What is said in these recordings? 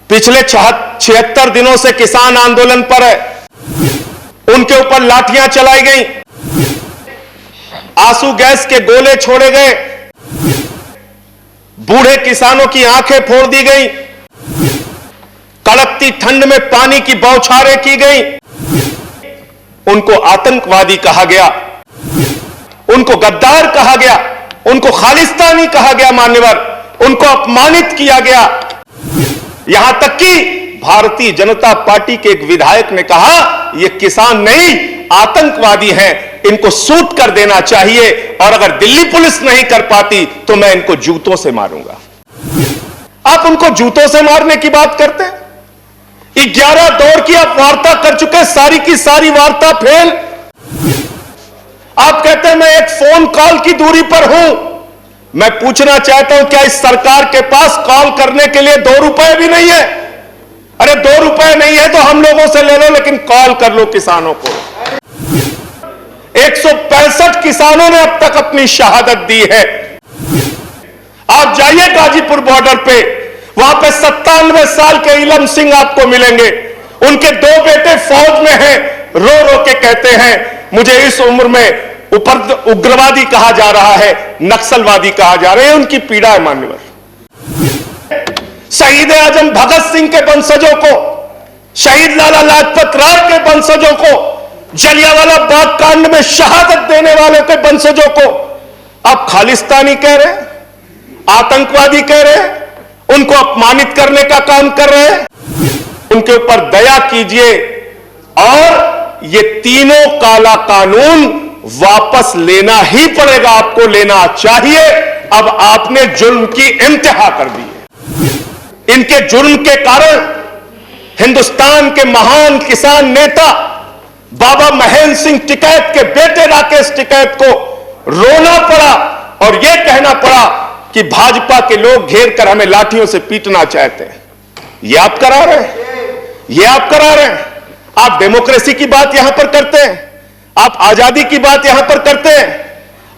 पिछले 76 दिनों से किसान आंदोलन पर है, उनके ऊपर लाठियां चलाई गई, आंसू गैस के गोले छोड़े गए, बूढ़े किसानों की आंखें फोड़ दी गई, कड़कती ठंड में पानी की बौछारें की गई, उनको आतंकवादी कहा गया, उनको गद्दार कहा गया, उनको खालिस्तानी कहा गया, मान्यवर, उनको अपमानित किया गया। यहां तक कि भारतीय जनता पार्टी के एक विधायक ने कहा ये किसान नहीं आतंकवादी हैं, इनको सूट कर देना चाहिए और अगर दिल्ली पुलिस नहीं कर पाती तो मैं इनको जूतों से मारूंगा। आप उनको जूतों से मारने की बात करते हैं। 11 दौर की आप वार्ता कर चुके, सारी की सारी वार्ता फेल। आप कहते हैं मैं एक फोन कॉल की दूरी पर हूं। मैं पूछना चाहता हूं क्या इस सरकार के पास कॉल करने के लिए 2 रुपए भी नहीं है? अरे 2 रुपए नहीं है तो हम लोगों से ले लो, लेकिन कॉल कर लो किसानों को। 165 किसानों ने अब तक अपनी शहादत दी है। आप जाइए गाजीपुर बॉर्डर पे, वहां पे 97 साल के इलम सिंह आपको मिलेंगे। उनके 2 बेटे फौज में हैं, रो रो के कहते हैं मुझे इस उम्र में उग्रवादी कहा जा रहा है, नक्सलवादी कहा जा रहा है। उनकी पीड़ा है मान्यवर। शहीद आजम भगत सिंह के वंशजों को, शहीद लाला लाजपत राय के वंशजों को, जलियांवाला बाग कांड में शहादत देने वालों के वंशजों को आप खालिस्तानी कह रहे हैं, आतंकवादी कह रहे हैं, उनको अपमानित करने का काम कर रहे हैं। उनके ऊपर दया कीजिए और ये तीनों काला कानून वापस लेना ही पड़ेगा, आपको लेना चाहिए। अब आपने जुल्म की इंतहा कर दी है। इनके जुल्म के कारण हिंदुस्तान के महान किसान नेता बाबा महेंद्र सिंह टिकैत के बेटे राकेश टिकैत को रोना पड़ा और यह कहना पड़ा कि भाजपा के लोग घेर कर हमें लाठियों से पीटना चाहते हैं। यह आप करा रहे हैं, यह आप करा रहे हैं। आप डेमोक्रेसी की बात यहां पर करते हैं, आप आजादी की बात यहां पर करते हैं।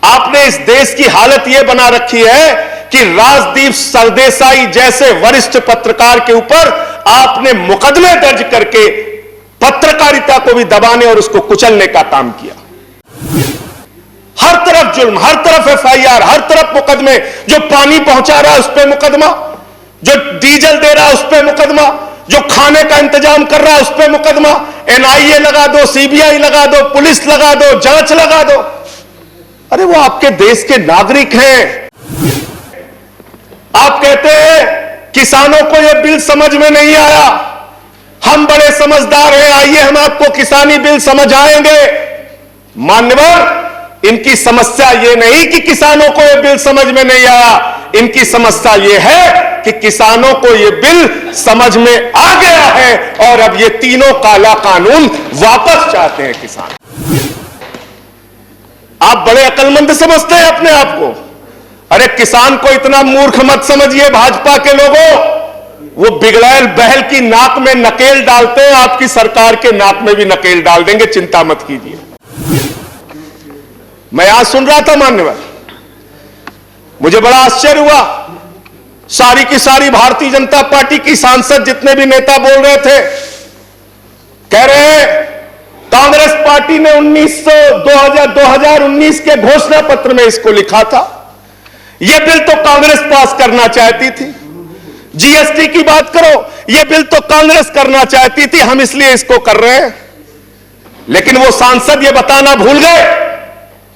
आपने इस देश की हालत यह बना रखी है कि राजदीप सरदेसाई जैसे वरिष्ठ पत्रकार के ऊपर आपने मुकदमे दर्ज करके पत्रकारिता को भी दबाने और उसको कुचलने का काम किया। हर तरफ जुल्म, हर तरफ एफआईआर, हर तरफ मुकदमे। जो पानी पहुंचा रहा है उस पर मुकदमा, जो डीजल दे रहा है उस पर मुकदमा, जो खाने का इंतजाम कर रहा है उस पर मुकदमा। एनआईए लगा दो, सीबीआई लगा दो, पुलिस लगा दो, जांच लगा दो। अरे वो आपके देश के नागरिक हैं। आप कहते हैं किसानों को यह बिल समझ में नहीं आया, हम बड़े समझदार हैं, आइए हम आपको किसानी बिल समझाएंगे। मान्यवर, इनकी समस्या यह नहीं कि किसानों को यह बिल समझ में नहीं आया, इनकी समस्या यह है कि किसानों को यह बिल समझ में आ गया है और अब ये तीनों काला कानून वापस चाहते हैं किसान। आप बड़े अक्लमंद समझते हैं अपने आप को। अरे किसान को इतना मूर्ख मत समझिए भाजपा के लोगों। वो बिगड़ैल बैल की नाक में नकेल डालते हैं, आपकी सरकार के नाक में भी नकेल डाल देंगे, चिंता मत कीजिए। मैं आज सुन रहा था मान्यवर, मुझे बड़ा आश्चर्य हुआ। सारी की सारी भारतीय जनता पार्टी की सांसद जितने भी नेता बोल रहे थे, कह रहे हैं कांग्रेस पार्टी ने 2019 के घोषणा पत्र में इसको लिखा था। यह बिल तो कांग्रेस पास करना चाहती थी। जीएसटी की बात करो, यह बिल तो कांग्रेस करना चाहती थी, हम इसलिए इसको कर रहे हैं। लेकिन वो सांसद यह बताना भूल गए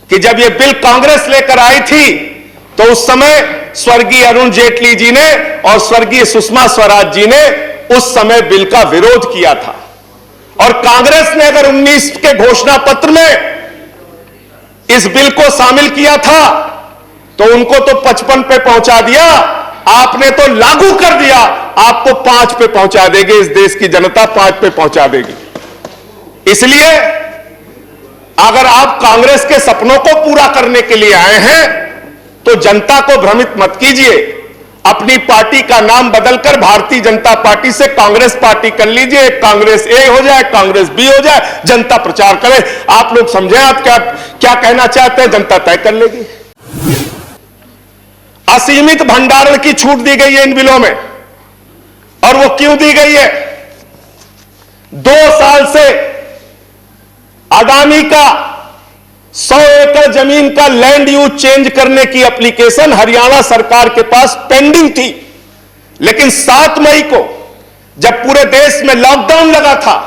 कि जब यह बिल कांग्रेस लेकर आई थी तो उस समय स्वर्गीय अरुण जेटली जी ने और स्वर्गीय सुषमा स्वराज जी ने उस समय बिल का विरोध किया था। और कांग्रेस ने अगर 19 के घोषणा पत्र में इस बिल को शामिल किया था तो उनको तो 55 पे पहुंचा दिया, आपने तो लागू कर दिया, आपको 5 पे पहुंचा देगी। इस देश की जनता 5 पे पहुंचा देगी। इसलिए अगर आप कांग्रेस के सपनों को पूरा करने के लिए आए हैं तो जनता को भ्रमित मत कीजिए। अपनी पार्टी का नाम बदलकर भारतीय जनता पार्टी से कांग्रेस पार्टी कर लीजिए। कांग्रेस ए हो जाए, कांग्रेस बी हो जाए, जनता प्रचार करे। आप लोग समझें आप क्या कहना चाहते हैं, जनता तय कर लेगी। असीमित भंडारण की छूट दी गई है इन बिलों में और वो क्यों दी गई है? 2 साल से अडानी का 100 एकड़ जमीन का लैंड यूज चेंज करने की एप्लीकेशन हरियाणा सरकार के पास पेंडिंग थी, लेकिन 7 मई को जब पूरे देश में लॉकडाउन लगा था,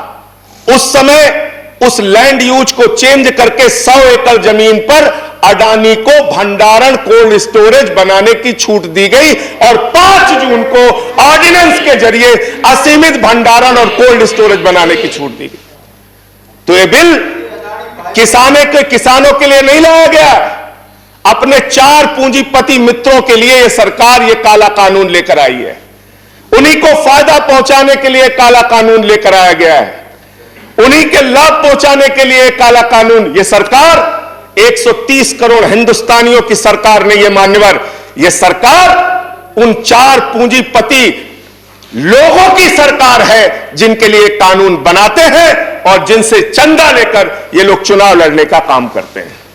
उस समय उस लैंड यूज को चेंज करके 100 एकड़ जमीन पर अडानी को भंडारण कोल्ड स्टोरेज बनाने की छूट दी गई और 5 जून को ऑर्डिनेंस के जरिए असीमित भंडारण और कोल्ड स्टोरेज बनाने की छूट दी गई। तो यह बिल किसानों के लिए नहीं लाया गया, अपने 4 पूंजीपति मित्रों के लिए यह सरकार यह काला कानून लेकर आई है। उन्हीं को फायदा पहुंचाने के लिए काला कानून लेकर आया गया है, उन्हीं के लाभ पहुंचाने के लिए काला कानून। यह सरकार 130 करोड़ हिंदुस्तानियों की सरकार नहीं है मान्यवर, यह सरकार उन 4 पूंजीपति लोगों की सरकार है जिनके लिए कानून बनाते हैं और जिनसे चंदा लेकर ये लोग चुनाव लड़ने का काम करते हैं।